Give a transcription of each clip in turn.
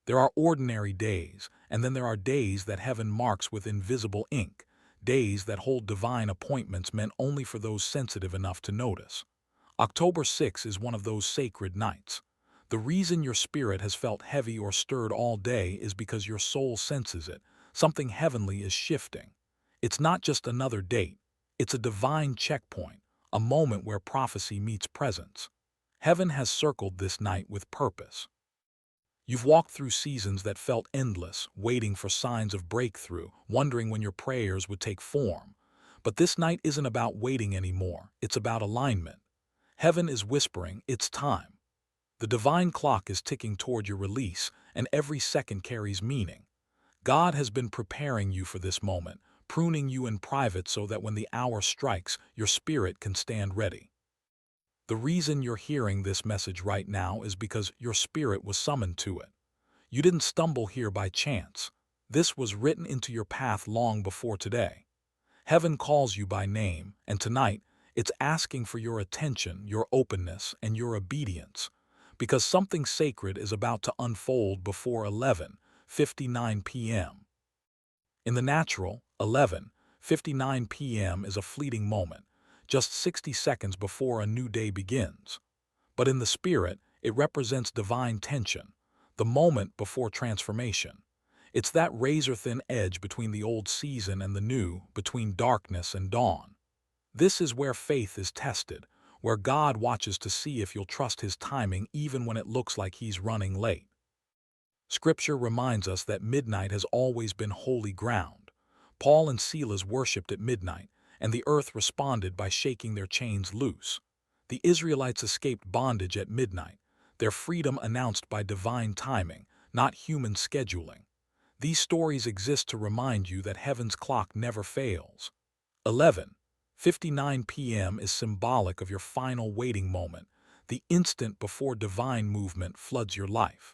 There are ordinary days, and then there are days that heaven marks with invisible ink, days that hold divine appointments meant only for those sensitive enough to notice. October 6 is one of those sacred nights. The reason your spirit has felt heavy or stirred all day is because your soul senses it. Something heavenly is shifting. It's not just another date. It's a divine checkpoint, a moment where prophecy meets presence. Heaven has circled this night with purpose. You've walked through seasons that felt endless, waiting for signs of breakthrough, wondering when your prayers would take form. But this night isn't about waiting anymore. It's about alignment. Heaven is whispering, it's time. The divine clock is ticking toward your release, and every second carries meaning. God has been preparing you for this moment, pruning you in private so that when the hour strikes, your spirit can stand ready. The reason you're hearing this message right now is because your spirit was summoned to it. You didn't stumble here by chance. This was written into your path long before today. Heaven calls you by name, and tonight, it's asking for your attention, your openness, and your obedience, because something sacred is about to unfold before 11:59 p.m. In the natural, 11:59 p.m. is a fleeting moment, just 60 seconds before a new day begins. But in the spirit, it represents divine tension, the moment before transformation. It's that razor-thin edge between the old season and the new, between darkness and dawn. This is where faith is tested, where God watches to see if you'll trust His timing even when it looks like He's running late. Scripture reminds us that midnight has always been holy ground. Paul and Silas worshipped at midnight, and the earth responded by shaking their chains loose. The Israelites escaped bondage at midnight, their freedom announced by divine timing, not human scheduling. These stories exist to remind you that heaven's clock never fails. 11:59 p.m. is symbolic of your final waiting moment, the instant before divine movement floods your life.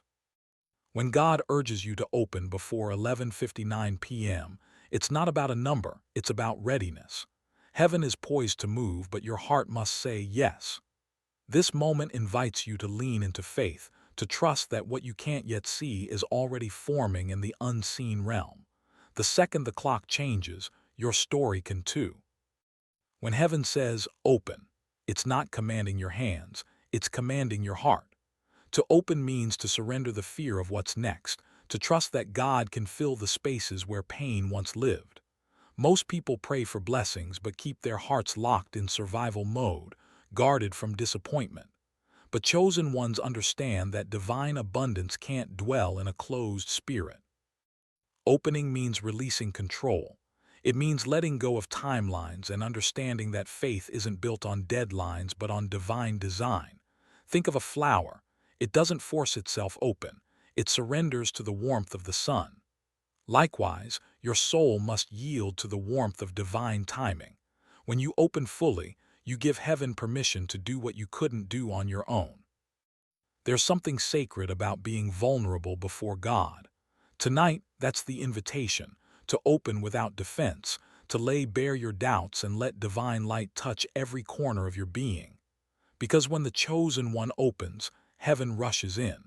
When God urges you to open before 11:59 p.m., it's not about a number, it's about readiness. Heaven is poised to move, but your heart must say yes. This moment invites you to lean into faith, to trust that what you can't yet see is already forming in the unseen realm. The second the clock changes, your story can too. When heaven says, open, it's not commanding your hands, it's commanding your heart. To open means to surrender the fear of what's next, to trust that God can fill the spaces where pain once lived. Most people pray for blessings but keep their hearts locked in survival mode, guarded from disappointment. But chosen ones understand that divine abundance can't dwell in a closed spirit. Opening means releasing control. It means letting go of timelines and understanding that faith isn't built on deadlines but on divine design. Think of a flower. It doesn't force itself open. It surrenders to the warmth of the sun. Likewise, your soul must yield to the warmth of divine timing. When you open fully, you give heaven permission to do what you couldn't do on your own. There's something sacred about being vulnerable before God. Tonight, that's the invitation, to open without defense, to lay bare your doubts and let divine light touch every corner of your being. Because when the chosen one opens, heaven rushes in.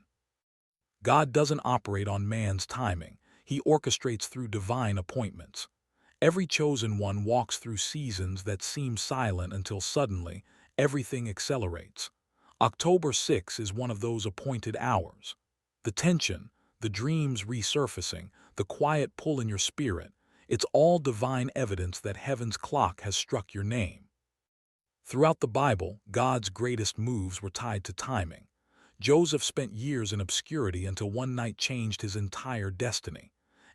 God doesn't operate on man's timing. He orchestrates through divine appointments. Every chosen one walks through seasons that seem silent until suddenly, everything accelerates. October 6 is one of those appointed hours. The tension, the dreams resurfacing, the quiet pull in your spirit, it's all divine evidence that heaven's clock has struck your name. Throughout the Bible, God's greatest moves were tied to timing. Joseph spent years in obscurity until one night changed his entire destiny.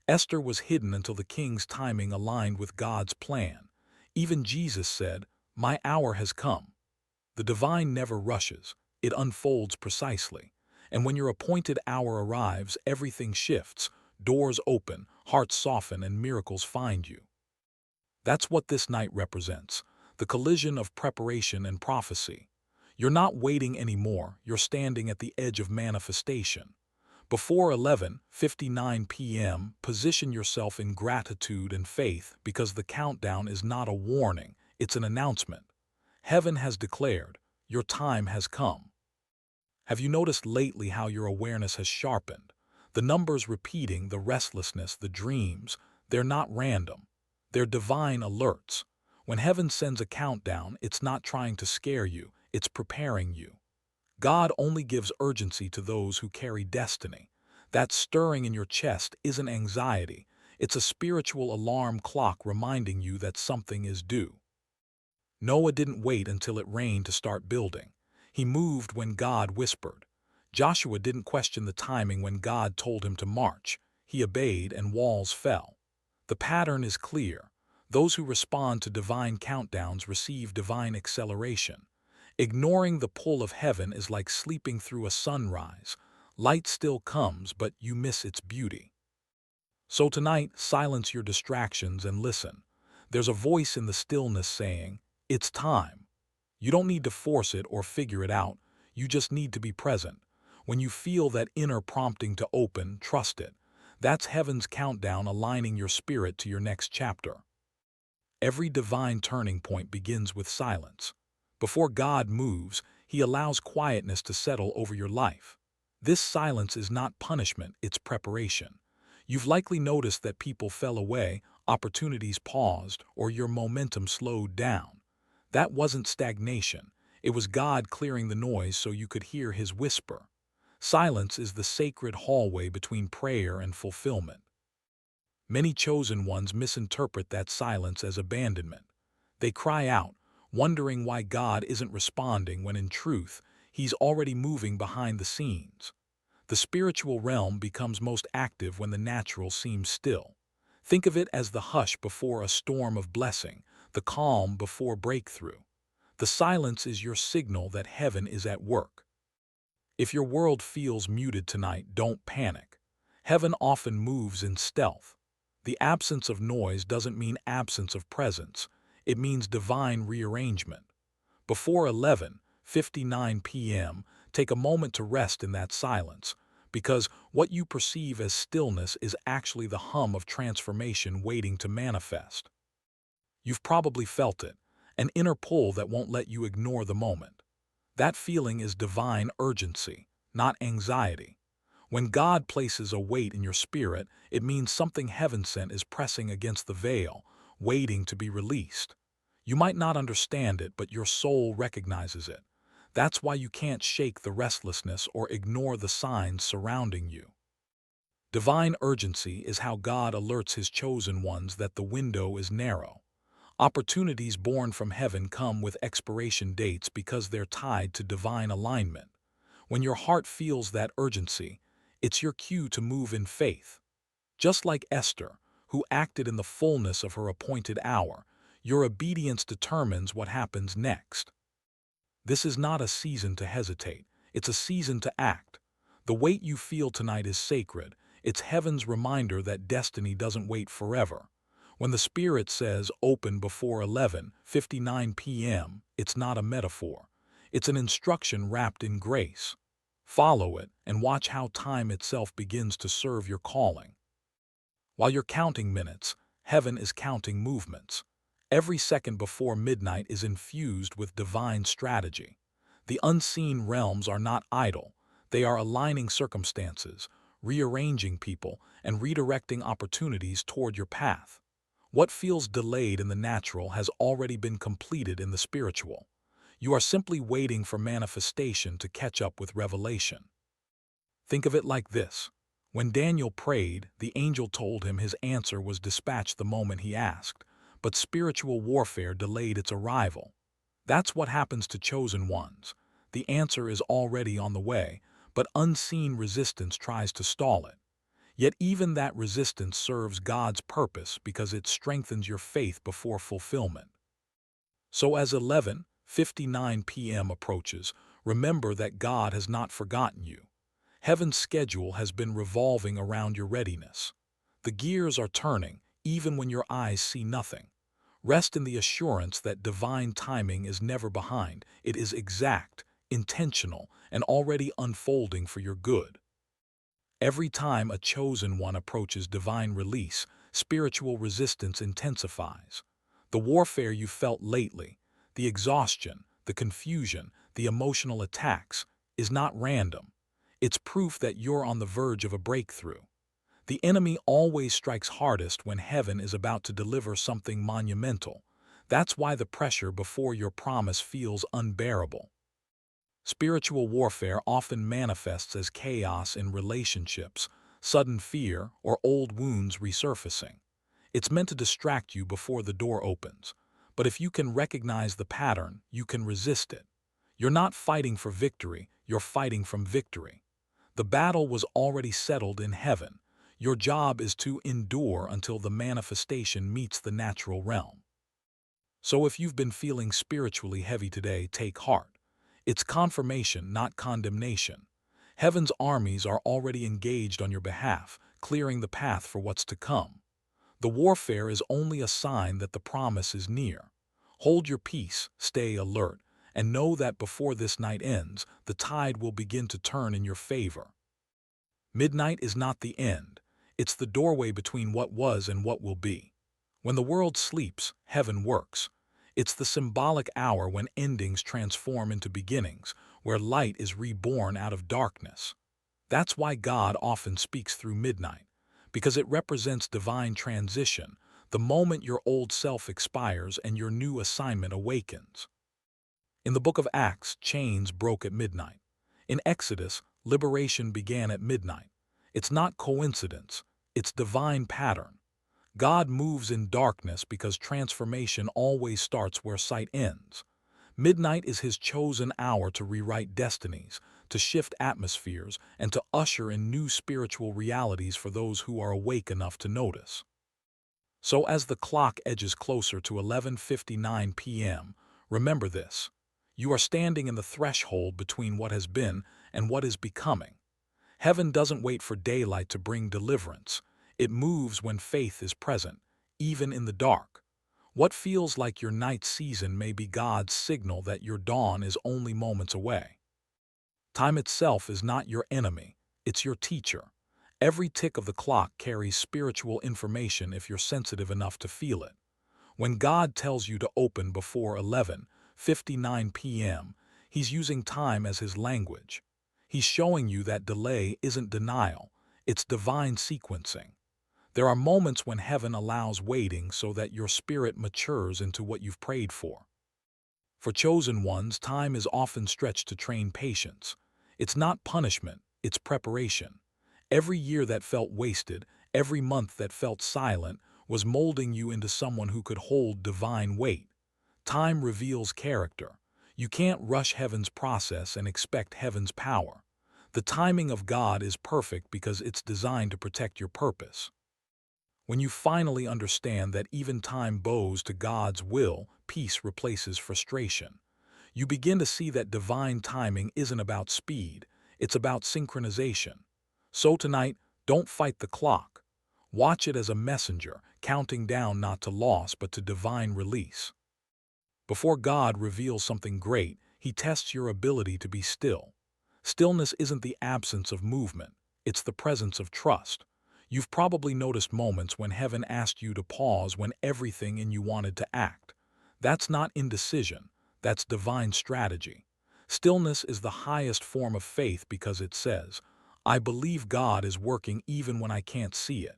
Esther was hidden until the king's timing aligned with God's plan. Even Jesus said, "My hour has come." The divine never rushes, it unfolds precisely. And when your appointed hour arrives, everything shifts, doors open, hearts soften, and miracles find you. That's what this night represents, the collision of preparation and prophecy. You're not waiting anymore, you're standing at the edge of manifestation. Before 11:59 p.m., position yourself in gratitude and faith because the countdown is not a warning, it's an announcement. Heaven has declared, your time has come. Have you noticed lately how your awareness has sharpened? The numbers repeating, the restlessness, the dreams, they're not random. They're divine alerts. When heaven sends a countdown, it's not trying to scare you, it's preparing you. God only gives urgency to those who carry destiny. That stirring in your chest isn't anxiety, it's a spiritual alarm clock reminding you that something is due. Noah didn't wait until it rained to start building. He moved when God whispered. Joshua didn't question the timing when God told him to march. He obeyed and walls fell. The pattern is clear. Those who respond to divine countdowns receive divine acceleration. Ignoring the pull of heaven is like sleeping through a sunrise. Light still comes, but you miss its beauty. So tonight, silence your distractions and listen. There's a voice in the stillness saying, "It's time." You don't need to force it or figure it out. You just need to be present. When you feel that inner prompting to open, trust it. That's heaven's countdown aligning your spirit to your next chapter. Every divine turning point begins with silence. Before God moves, He allows quietness to settle over your life. This silence is not punishment, it's preparation. You've likely noticed that people fell away, opportunities paused, or your momentum slowed down. That wasn't stagnation. It was God clearing the noise so you could hear His whisper. Silence is the sacred hallway between prayer and fulfillment. Many chosen ones misinterpret that silence as abandonment. They cry out, wondering why God isn't responding when in truth, He's already moving behind the scenes. The spiritual realm becomes most active when the natural seems still. Think of it as the hush before a storm of blessing, the calm before breakthrough. The silence is your signal that heaven is at work. If your world feels muted tonight, don't panic. Heaven often moves in stealth. The absence of noise doesn't mean absence of presence. It means divine rearrangement. Before 11:59 p.m., take a moment to rest in that silence, because what you perceive as stillness is actually the hum of transformation waiting to manifest. You've probably felt it, an inner pull that won't let you ignore the moment. That feeling is divine urgency, not anxiety. When God places a weight in your spirit, it means something heaven sent is pressing against the veil, waiting to be released. You might not understand it, but your soul recognizes it. That's why you can't shake the restlessness or ignore the signs surrounding you. Divine urgency is how God alerts His chosen ones that the window is narrow. Opportunities born from heaven come with expiration dates because they're tied to divine alignment. When your heart feels that urgency, it's your cue to move in faith. Just like Esther, who acted in the fullness of her appointed hour, your obedience determines what happens next. This is not a season to hesitate, it's a season to act. The weight you feel tonight is sacred. It's heaven's reminder that destiny doesn't wait forever. When the Spirit says open before 11:59 p.m., it's not a metaphor. It's an instruction wrapped in grace. Follow it and watch how time itself begins to serve your calling. While you're counting minutes, heaven is counting movements. Every second before midnight is infused with divine strategy. The unseen realms are not idle. They are aligning circumstances, rearranging people, and redirecting opportunities toward your path. What feels delayed in the natural has already been completed in the spiritual. You are simply waiting for manifestation to catch up with revelation. Think of it like this. When Daniel prayed, the angel told him his answer was dispatched the moment he asked, but spiritual warfare delayed its arrival. That's what happens to chosen ones. The answer is already on the way, but unseen resistance tries to stall it. Yet even that resistance serves God's purpose because it strengthens your faith before fulfillment. So as 11:59 p.m. approaches, remember that God has not forgotten you. Heaven's schedule has been revolving around your readiness. The gears are turning, even when your eyes see nothing. Rest in the assurance that divine timing is never behind. It is exact, intentional, and already unfolding for your good. Every time a chosen one approaches divine release, spiritual resistance intensifies. The warfare you felt lately, the exhaustion, the confusion, the emotional attacks, is not random. It's proof that you're on the verge of a breakthrough. The enemy always strikes hardest when heaven is about to deliver something monumental. That's why the pressure before your promise feels unbearable. Spiritual warfare often manifests as chaos in relationships, sudden fear, or old wounds resurfacing. It's meant to distract you before the door opens. But if you can recognize the pattern, you can resist it. You're not fighting for victory, you're fighting from victory. The battle was already settled in heaven. Your job is to endure until the manifestation meets the natural realm. So if you've been feeling spiritually heavy today, take heart. It's confirmation, not condemnation. Heaven's armies are already engaged on your behalf, clearing the path for what's to come. The warfare is only a sign that the promise is near. Hold your peace, stay alert, and know that before this night ends, the tide will begin to turn in your favor. Midnight is not the end. It's the doorway between what was and what will be. When the world sleeps, heaven works. It's the symbolic hour when endings transform into beginnings, where light is reborn out of darkness. That's why God often speaks through midnight, because it represents divine transition, the moment your old self expires and your new assignment awakens. In the book of Acts, chains broke at midnight. In Exodus, liberation began at midnight. It's not coincidence, it's divine pattern. God moves in darkness because transformation always starts where sight ends. Midnight is his chosen hour to rewrite destinies, to shift atmospheres, and to usher in new spiritual realities for those who are awake enough to notice. So as the clock edges closer to 11:59 p.m., remember this. You are standing in the threshold between what has been and what is becoming. Heaven doesn't wait for daylight to bring deliverance. It moves when faith is present, even in the dark. What feels like your night season may be God's signal that your dawn is only moments away. Time itself is not your enemy, it's your teacher. Every tick of the clock carries spiritual information if you're sensitive enough to feel it. When God tells you to open before 11:59 p.m., he's using time as his language. He's showing you that delay isn't denial, it's divine sequencing. There are moments when heaven allows waiting so that your spirit matures into what you've prayed for. For chosen ones, time is often stretched to train patience. It's not punishment, it's preparation. Every year that felt wasted, every month that felt silent, was molding you into someone who could hold divine weight. Time reveals character. You can't rush heaven's process and expect heaven's power. The timing of God is perfect because it's designed to protect your purpose. When you finally understand that even time bows to God's will, peace replaces frustration. You begin to see that divine timing isn't about speed, it's about synchronization. So tonight, don't fight the clock. Watch it as a messenger, counting down not to loss but to divine release. Before God reveals something great, he tests your ability to be still. Stillness isn't the absence of movement, it's the presence of trust. You've probably noticed moments when heaven asked you to pause when everything in you wanted to act. That's not indecision, that's divine strategy. Stillness is the highest form of faith because it says, I believe God is working even when I can't see it.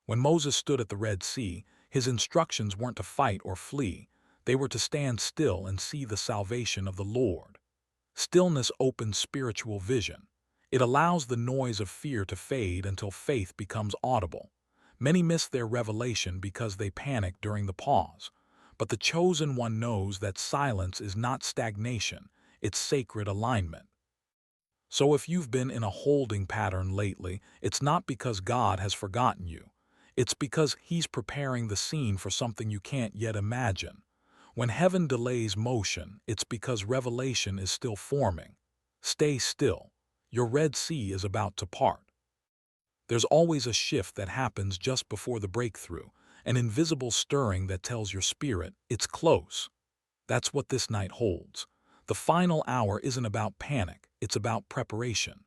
When Moses stood at the Red Sea, his instructions weren't to fight or flee, they were to stand still and see the salvation of the Lord. Stillness opens spiritual vision. It allows the noise of fear to fade until faith becomes audible. Many miss their revelation because they panic during the pause. But the chosen one knows that silence is not stagnation, it's sacred alignment. So if you've been in a holding pattern lately, it's not because God has forgotten you. It's because he's preparing the scene for something you can't yet imagine. When heaven delays motion, it's because revelation is still forming. Stay still. Your Red Sea is about to part. There's always a shift that happens just before the breakthrough, an invisible stirring that tells your spirit, it's close. That's what this night holds. The final hour isn't about panic, it's about preparation.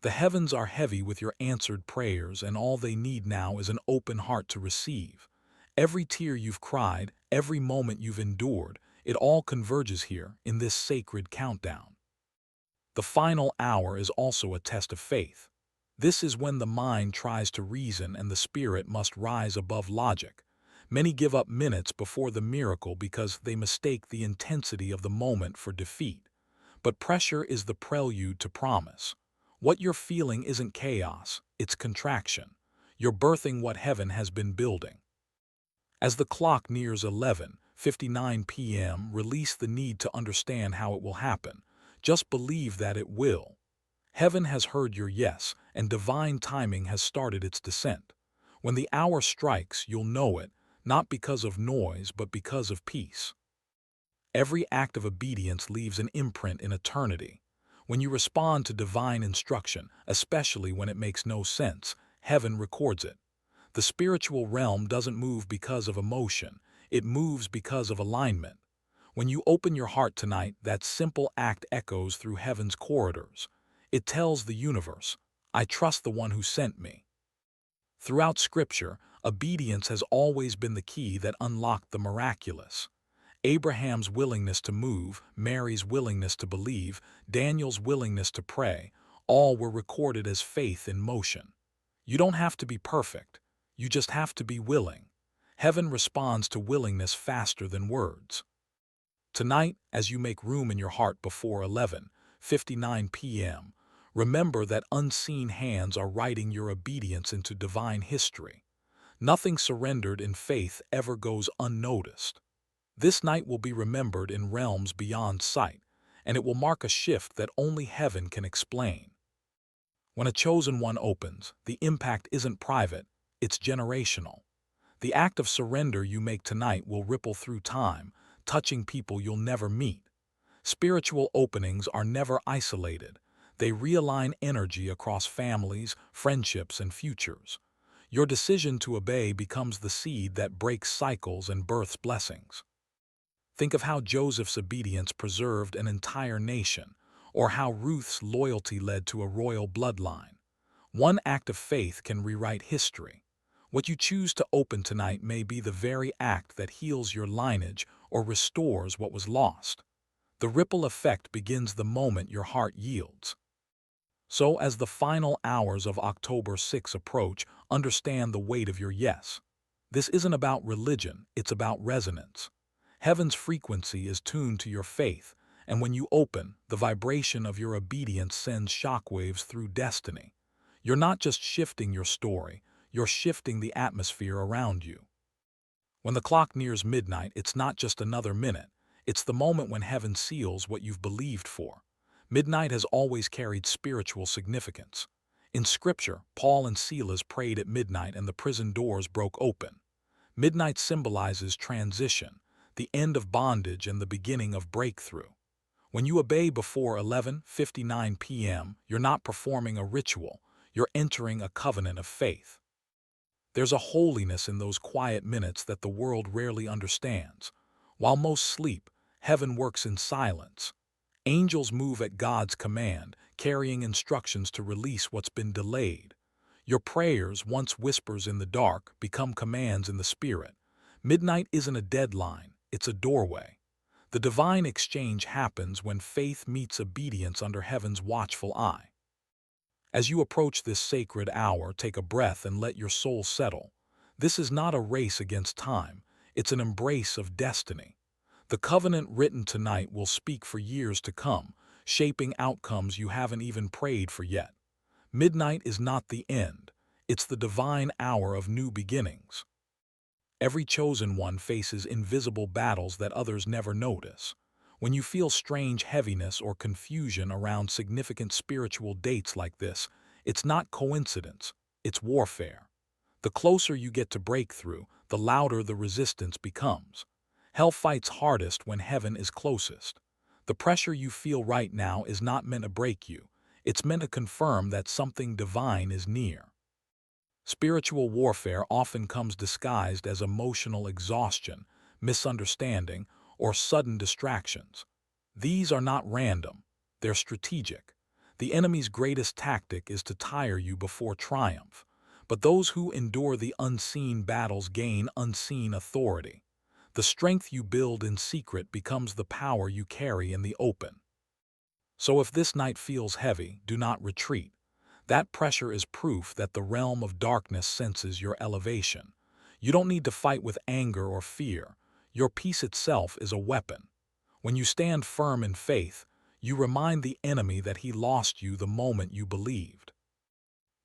The heavens are heavy with your answered prayers, and all they need now is an open heart to receive. Every tear you've cried, every moment you've endured, it all converges here in this sacred countdown. The final hour is also a test of faith. This is when the mind tries to reason and the spirit must rise above logic. Many give up minutes before the miracle because they mistake the intensity of the moment for defeat. But pressure is the prelude to promise. What you're feeling isn't chaos, it's contraction. You're birthing what heaven has been building. As the clock nears 11:59 p.m., release the need to understand how it will happen. Just believe that it will. Heaven has heard your yes, and divine timing has started its descent. When the hour strikes, you'll know it, not because of noise, but because of peace. Every act of obedience leaves an imprint in eternity. When you respond to divine instruction, especially when it makes no sense, heaven records it. The spiritual realm doesn't move because of emotion, it moves because of alignment. When you open your heart tonight, that simple act echoes through heaven's corridors. It tells the universe, I trust the one who sent me. Throughout Scripture, obedience has always been the key that unlocked the miraculous. Abraham's willingness to move, Mary's willingness to believe, Daniel's willingness to pray, all were recorded as faith in motion. You don't have to be perfect, you just have to be willing. Heaven responds to willingness faster than words. Tonight, as you make room in your heart before 11:59 p.m., remember that unseen hands are writing your obedience into divine history. Nothing surrendered in faith ever goes unnoticed. This night will be remembered in realms beyond sight, and it will mark a shift that only heaven can explain. When a chosen one opens, the impact isn't private, it's generational. The act of surrender you make tonight will ripple through time, touching people you'll never meet. Spiritual openings are never isolated. They realign energy across families, friendships, and futures. Your decision to obey becomes the seed that breaks cycles and births blessings. Think of how Joseph's obedience preserved an entire nation, or how Ruth's loyalty led to a royal bloodline. One act of faith can rewrite history. What you choose to open tonight may be the very act that heals your lineage or restores what was lost. The ripple effect begins the moment your heart yields. So, as the final hours of October 6 approach, understand the weight of your yes. This isn't about religion, it's about resonance. Heaven's frequency is tuned to your faith, and when you open, the vibration of your obedience sends shockwaves through destiny. You're not just shifting your story, you're shifting the atmosphere around you. When the clock nears midnight, it's not just another minute, it's the moment when heaven seals what you've believed for. Midnight has always carried spiritual significance. In Scripture, Paul and Silas prayed at midnight and the prison doors broke open. Midnight symbolizes transition, the end of bondage and the beginning of breakthrough. When you obey before 11:59 p.m., you're not performing a ritual, you're entering a covenant of faith. There's a holiness in those quiet minutes that the world rarely understands. While most sleep, heaven works in silence. Angels move at God's command, carrying instructions to release what's been delayed. Your prayers, once whispers in the dark, become commands in the spirit. Midnight isn't a deadline, it's a doorway. The divine exchange happens when faith meets obedience under heaven's watchful eye. As you approach this sacred hour, take a breath and let your soul settle. This is not a race against time, it's an embrace of destiny. The covenant written tonight will speak for years to come, shaping outcomes you haven't even prayed for yet. Midnight is not the end, it's the divine hour of new beginnings. Every chosen one faces invisible battles that others never notice. When you feel strange heaviness or confusion around significant spiritual dates like this, it's not coincidence, it's warfare. The closer you get to breakthrough, the louder the resistance becomes. Hell fights hardest when heaven is closest. The pressure you feel right now is not meant to break you, it's meant to confirm that something divine is near. Spiritual warfare often comes disguised as emotional exhaustion, misunderstanding, or sudden distractions. These are not random, they're strategic. The enemy's greatest tactic is to tire you before triumph, but those who endure the unseen battles gain unseen authority. The strength you build in secret becomes the power you carry in the open. So if this night feels heavy, do not retreat. That pressure is proof that the realm of darkness senses your elevation. You don't need to fight with anger or fear. Your peace itself is a weapon. When you stand firm in faith, you remind the enemy that he lost you the moment you believed.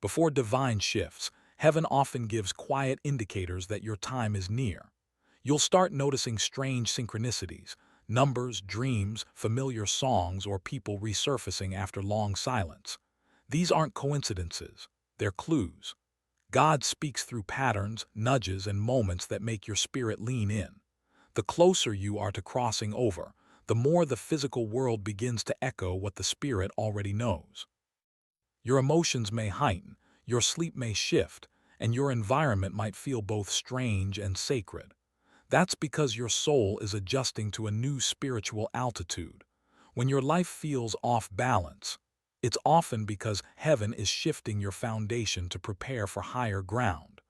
Before divine shifts, heaven often gives quiet indicators that your time is near. You'll start noticing strange synchronicities, numbers, dreams, familiar songs, or people resurfacing after long silence. These aren't coincidences, they're clues. God speaks through patterns, nudges, and moments that make your spirit lean in. The closer you are to crossing over, the more the physical world begins to echo what the spirit already knows. Your emotions may heighten, your sleep may shift, and your environment might feel both strange and sacred. That's because your soul is adjusting to a new spiritual altitude. When your life feels off balance, it's often because heaven is shifting your foundation to prepare for higher ground.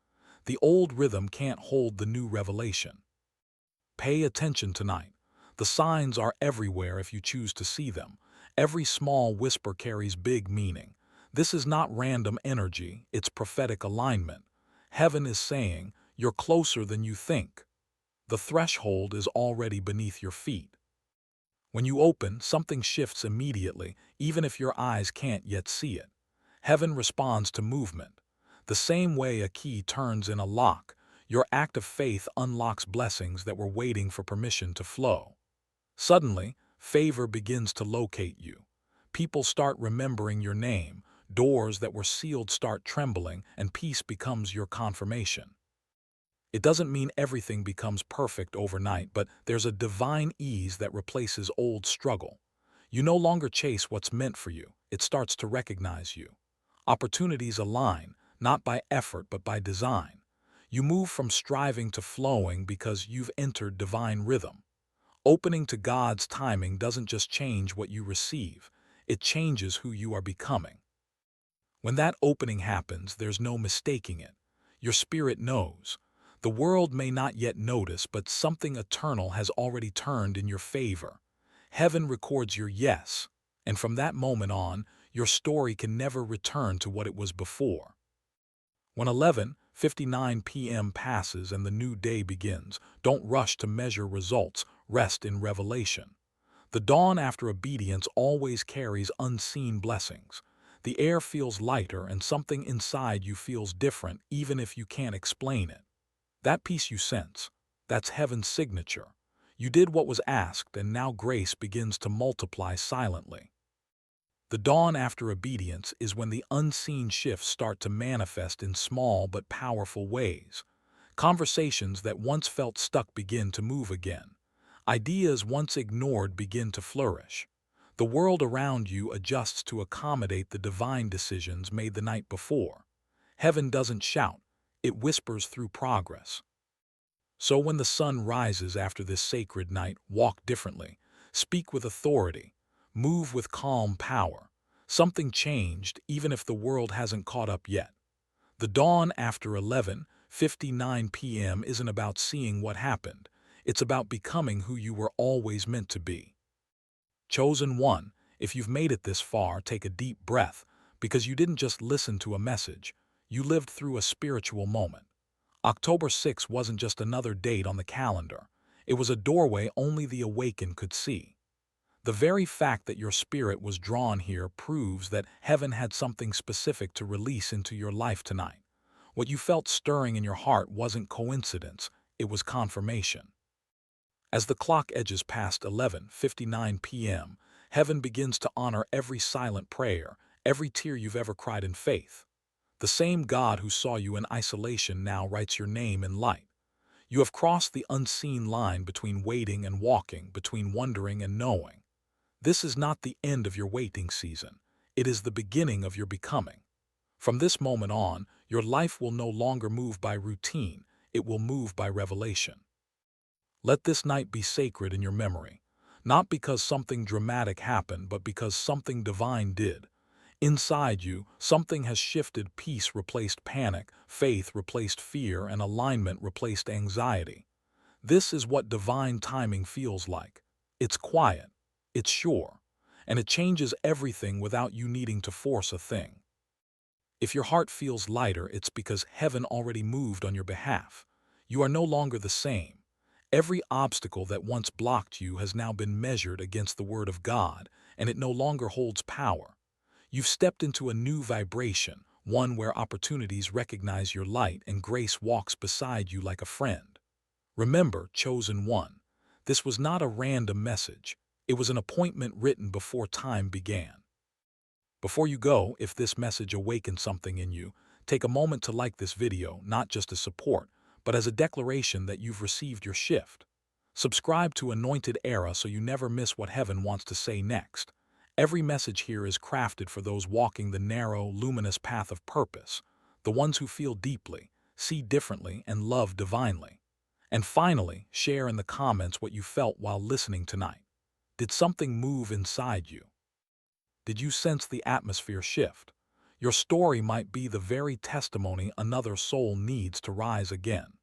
The old rhythm can't hold the new revelation. Pay attention tonight. The signs are everywhere if you choose to see them. Every small whisper carries big meaning. This is not random energy, it's prophetic alignment. Heaven is saying, you're closer than you think. The threshold is already beneath your feet. When you open, something shifts immediately, even if your eyes can't yet see it. Heaven responds to movement. The same way a key turns in a lock, your act of faith unlocks blessings that were waiting for permission to flow. Suddenly, favor begins to locate you. People start remembering your name, doors that were sealed start trembling, and peace becomes your confirmation. It doesn't mean everything becomes perfect overnight, but there's a divine ease that replaces old struggle. You no longer chase what's meant for you, it starts to recognize you. Opportunities align, not by effort but by design. You move from striving to flowing because you've entered divine rhythm. Opening to God's timing doesn't just change what you receive, it changes who you are becoming. When that opening happens, there's no mistaking it. Your spirit knows. The world may not yet notice, but something eternal has already turned in your favor. Heaven records your yes, and from that moment on, your story can never return to what it was before. When 11:59 p.m. passes and the new day begins, don't rush to measure results, rest in revelation. The dawn after obedience always carries unseen blessings. The air feels lighter and something inside you feels different even if you can't explain it. That peace you sense, that's heaven's signature. You did what was asked and now grace begins to multiply silently. The dawn after obedience is when the unseen shifts start to manifest in small but powerful ways. Conversations that once felt stuck begin to move again. Ideas once ignored begin to flourish. The world around you adjusts to accommodate the divine decisions made the night before. Heaven doesn't shout, it whispers through progress. So when the sun rises after this sacred night, walk differently, speak with authority, move with calm power. Something changed even if the world hasn't caught up yet. The dawn after 11:59 p.m. isn't about seeing what happened. It's about becoming who you were always meant to be. Chosen one, if you've made it this far, take a deep breath, because you didn't just listen to a message, you lived through a spiritual moment. October 6 wasn't just another date on the calendar. It was a doorway only the awakened could see. The very fact that your spirit was drawn here proves that heaven had something specific to release into your life tonight. What you felt stirring in your heart wasn't coincidence, it was confirmation. As the clock edges past 11:59 p.m., heaven begins to honor every silent prayer, every tear you've ever cried in faith. The same God who saw you in isolation now writes your name in light. You have crossed the unseen line between waiting and walking, between wondering and knowing. This is not the end of your waiting season. It is the beginning of your becoming. From this moment on, your life will no longer move by routine, it will move by revelation. Let this night be sacred in your memory, not because something dramatic happened, but because something divine did. Inside you, something has shifted. Peace replaced panic, faith replaced fear, and alignment replaced anxiety. This is what divine timing feels like. It's quiet, it's sure, and it changes everything without you needing to force a thing. If your heart feels lighter, it's because heaven already moved on your behalf. You are no longer the same. Every obstacle that once blocked you has now been measured against the Word of God, and it no longer holds power. You've stepped into a new vibration, one where opportunities recognize your light and grace walks beside you like a friend. Remember, chosen one, this was not a random message. It was an appointment written before time began. Before you go, if this message awakened something in you, take a moment to like this video, not just as support, but as a declaration that you've received your shift. Subscribe to Anointed Era so you never miss what heaven wants to say next. Every message here is crafted for those walking the narrow, luminous path of purpose, the ones who feel deeply, see differently, and love divinely. And finally, share in the comments what you felt while listening tonight. Did something move inside you? Did you sense the atmosphere shift? Your story might be the very testimony another soul needs to rise again.